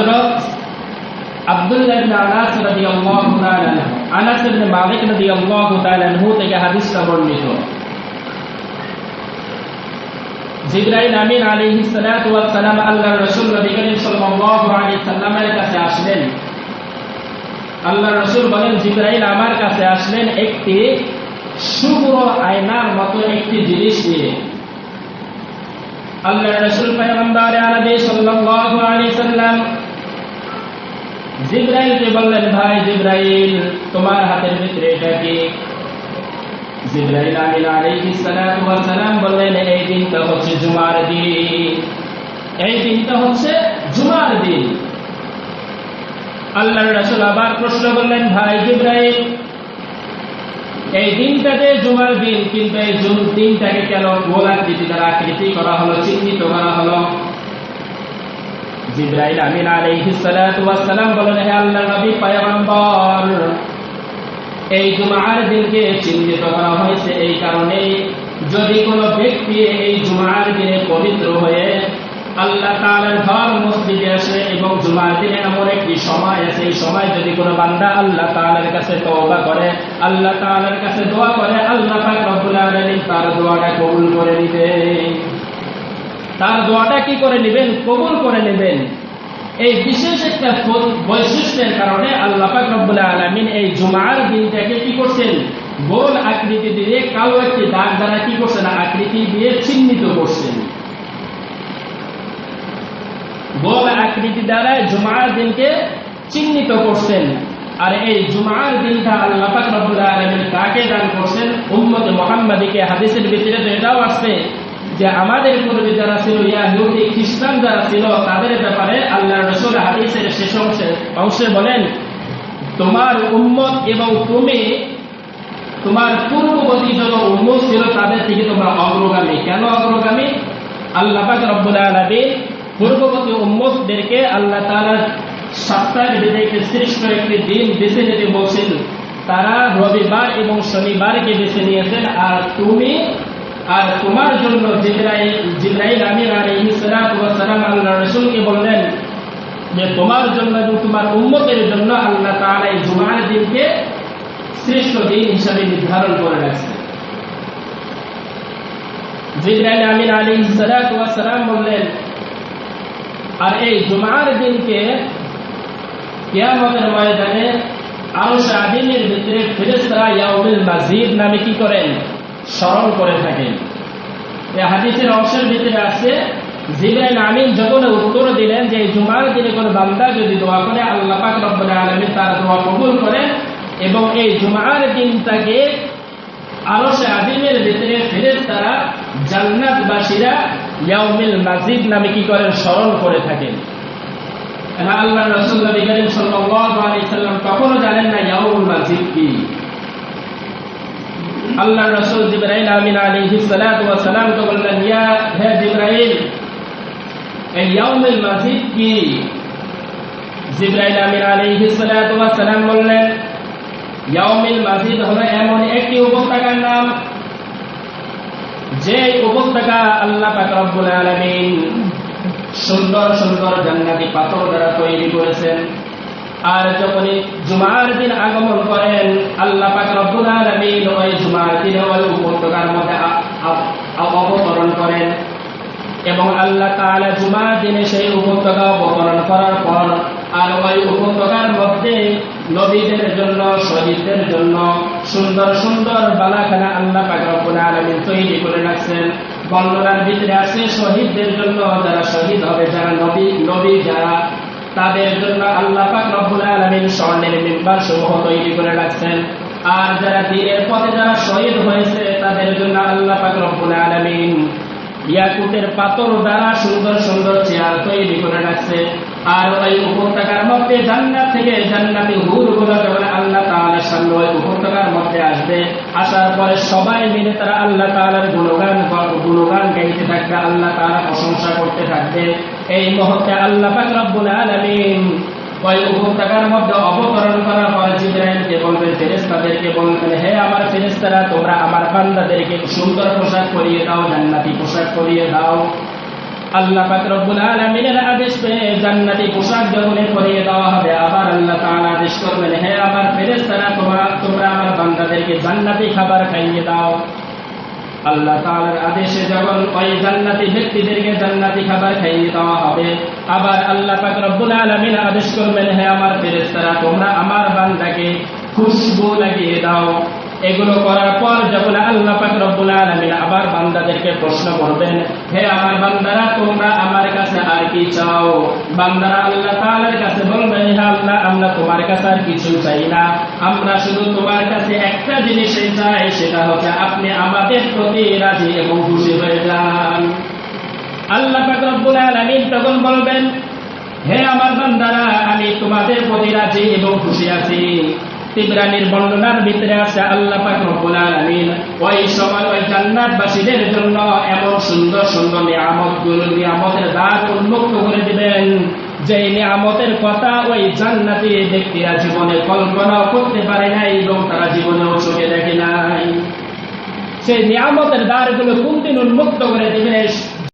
হযরত আব্দুল্লাহ ইবনে আনাস রাদিয়াল্লাহু তাআলা আনহু, আনাস ইবনে মালিক রাদিয়াল্লাহু তাআলা আনহু থেকে হাদিসটা বর্ণিত। জিবরাইল আমিন আলাইহিস সালাতু ওয়াস সালাম আল্লাহর রাসূল নবী করিম সাল্লাল্লাহু আলাইহি সাল্লামের কাছে আসলেন। আল্লাহর রাসূল বলেন, জিবরাইল আমার কাছে আসলেন একটি শুভ্র আয়নার মতো একটি জিনিস নিয়ে। আল্লাহর রাসূল পয়গম্বর আরবি সাল্লাল্লাহু আলাইহি সাল্লাম জিবরাইলকে বললেন, ভাই জিবরাইল, তোমার হাতের ভিতরে এটা কি? জিবরাইল আমিন আলাইহিস সালাতু ওয়াস সালাম বললেন, এই দিনটা হচ্ছে জুমার দিন, এই দিনটা হচ্ছে জুমার দিন। আল্লাহর রাসূল আবার প্রশ্ন করলেন, ভাই জিবরাইল, এই দিনটাতে জুমার দিন, কিন্তু এই দিনটাকে কেন গোলাকৃতি দ্বারা আকৃতি করা হলো, চিহ্নিত করা হলো? জিবরাইল আমিন আলাইহিস সালাতু ওয়াস সালাম বলেন, হে আল্লাহর নবী পয়গম্বর, এই জুমার দিনকে চিহ্নিত করা হয়েছে এই কারণে, যদি কোনো ব্যক্তি এই জুমার দিনে পবিত্র হয়ে আল্লাহ তাআলার ঘর মসজিদে আসে এবং জুমার দিনে এমন একটি সময় আছে, এই সময় যদি কোনো বান্দা আল্লাহ তাআলার কাছে তওবা করে, আল্লাহ তাআলার কাছে দোয়া করে, আল্লাহ পাক রব্বুল আলামিন তার দোয়াটা কবুল করে নেবেন। তার দোয়াটা কি করে নেবেন? কবুল করে নেবেন। এই বিশেষ একটা বৈশিষ্ট্যের কারণে আল্লাহ পাক রব্বুল আলামিন এই জুমার দিনটাকে কি করছেন? গোল আকৃতি দিয়ে, কালো একটি দাগ দ্বারা কি করছেন? আকৃতি দিয়ে চিহ্নিত করছেন। গোল আকৃতি দ্বারা জুমার দিনকে চিহ্নিত করছেন। আর এই জুমার দিনটা আল্লাহ পাক রব্বুল আলামিন কাকে দান করছেন? উম্মতে মুহাম্মাদীকে। হাদিসের ভিতরে তো এটাও আসছে যে আমাদের পূর্বে যারা ছিল, ইহুদি খ্রিস্টান যারা ছিল, তাদের ব্যাপারে আল্লাহর রাসূল হাদিসের শেষ অংশে বলেন, তোমার উম্মত এবং তুমি তোমার পূর্ববর্তী যত উম্মত ছিল তাদের থেকে তোমরা অগ্রগামী। কেন অগ্রগামী? আল্লাহ পাক রব্বুল আলামিন পূর্ববর্তী উম্মতদেরকে আল্লাহ তাআলা সপ্তাহের ভিতরে শ্রেষ্ঠ একটি দিন বেছে নিতে বলছেন। তারা রবিবার এবং শনিবারকে বেছে নিয়েছেন। আর তুমি আর তোমার জন্য জিবরাইল আমিন আলাইহিস সালাতু ওয়াস সালাম আল্লাহর রাসূলকে বললেন যে তোমার জন্য এবং তোমার উম্মতের জন্য আল্লাহ তাআলা এই জুমার দিনকে শ্রেষ্ঠ দিন হিসাবে নির্ধারণ করে রাখছেন। জিবরাইল আমিন আলাইহিস সালাতু ওয়াস সালাম বললেন, আর এই জুমার দিনকে কিয়ামতের ময়দানে আরশ আযীমের ভিতরে ফেরেশতারা ইয়াউমুল মাজিদ নামে কি করেন? স্মরণ করে থাকেন। এই হাদিসের অংশের ভিতরে আছে, জিবরাইল আমিন যখন উত্তর দিলেন যে এই জুমার দিনে কোনো বান্দা যদি দোয়া করে, আল্লাহ পাক রব্বুল আলামিন তার দোয়া কবুল করেন এবং এই জুমার দিনটাকে আরশে আযীমের ভিতরে ফেরেশতারা জান্নাতবাসীরা ইয়াউমুল মাজিদ নামে কি করেন? স্মরণ করে থাকেন। আল্লাহর রাসূল নবী করিম সাল্লাল্লাহু আলাইহি সাল্লাম কখনো জানেন না ইয়াউমুল মাজিদ কি। আল্লাহর রাসূল জিবরাইল আমিন আলাইহিস সালাতু ওয়াস সালাম কে বললেন, হে জিবরাইল, এই ইয়াউমুল মাজিদ কি? জিবরাইল আমিন আলাইহিস সালাতু ওয়াস সালাম বললেন, ইয়াউমুল মাজিদ হলো এমন একটি উপত্যকার নাম, যে উপত্যকা আল্লাহ পাক রব্বুল আলামিন সুন্দর সুন্দর জান্নাতি পাথর দ্বারা তৈরি করেছেন। আর যখনই জুমার দিন আগমন করেন, আল্লাহ পাক রব্বুল আলামিন ওই জুমার দিনে ওই উপত্যকার মধ্যে অবতরণ করেন এবং আল্লাহ তাআলা জুমার দিনে সেই উপত্যকা অবতরণ করার পর আর ওই উপত্যকার মধ্যে নবীদের জন্য, শহীদদের জন্য সুন্দর সুন্দর বালাখানা আল্লাহ পাক রব্বুল আলামিন তৈরি করে রাখছেন। বর্ণনার ভিতরে আছে শহীদদের জন্য, যারা শহীদ হবে, যারা নবী যারা, তাদের জন্য আল্লাহ পাক রব্বুল আলামিন স্বর্ণের মিম্বার সমূহ তৈরি করে রাখছেন। আর যারা দ্বীনের পথে যারা শহীদ হয়েছে তাদের জন্য আল্লাহ পাক রব্বুল আলামিন ইয়াকুতের পাথর দ্বারা সুন্দর সুন্দর চেয়ার তৈরি করে রাখছে। আর ওই উপত্যকার মধ্যে জান্নাত থেকে জান্নাতি হুরগুলো যখন আল্লাহ তাআলার সামনে ওই উপত্যকার মধ্যে আসবে, আসার পরে সবাই মিলে তারা আল্লাহ তাআলার গুণগান গাইতে থাকবে, আল্লাহ তাআলা প্রশংসা করতে থাকবে। এই মুহূর্তে আল্লাহ পাক রব্বুল আলামিন ওই উপত্যকার মধ্যে অবতরণ করার পরে জিবরাইলকে বলবেন, ফেরেশতাদেরকে বলবেন, হে আমার ফেরেশতারা, তোমরা আমার বান্দাদেরকে সুন্দর পোশাক পরিয়ে দাও, জান্নাতি পোশাক পরিয়ে দাও। আল্লাহ পাক রব্বুল আলামিনের আদেশ পেয়ে জান্নাতি পোশাক যখন পরিয়ে দেওয়া হবে, আবার আল্লাহ তাআলা আদেশ করবেন, হে আমার ফেরেশতারা, তোমরা আমার বান্দাদেরকে জান্নাতি খাবার খাইয়ে দাও। আল্লাহ তাআলার আদেশে যখন ওই জান্নাতি ব্যক্তিদেরকে জান্নাতি খাবার খাইয়ে দেওয়া হবে, আবার আল্লাহ পাক রব্বুল আলামিন আদেশ করবেন, হে আমার ফেরেশতারা, তোমরা আমার বান্দাকে খুশবু লাগিয়ে দাও। এগুলো করার পর যখন আল্লাহ পাক রব্বুল আলামিন আবার বান্দাদেরকে প্রশ্ন করবেন, হে আমার বান্দারা, তোমরা আমার কাছে আর কি চাও? বান্দারা আল্লাহ তাআলার কাছে বলবেন, হে আল্লাহ, আমরা তোমার কাছে আর কিছু চাই না, আমরা শুধু তোমার কাছে একটা জিনিসই চাই, সেটা হচ্ছে আপনি আমাদের প্রতি রাজি এবং খুশি হয়ে যান। আল্লাহ পাক রব্বুল আলামিন তখন বলবেন, হে আমার বান্দারা, আমি তোমাদের প্রতি রাজি এবং খুশি আছি। তিবরানির বর্ণনার ভিতরে আছে, আল্লাহ পাক রব্বুল আলামিন ওই সময় ওই জান্নাতবাসীদের জন্য এমন সুন্দর সুন্দর নিয়ামতের দ্বার উন্মুক্ত করে দিবেন, যে নিয়ামতের কথা ওই জান্নাতি ব্যক্তিরা জীবনে কল্পনাও করতে পারে নাই এবং তারা জীবনেও চোখে দেখে নাই। সেই নিয়ামতের দ্বারগুলো কোনদিন উন্মুক্ত করে দিবেন?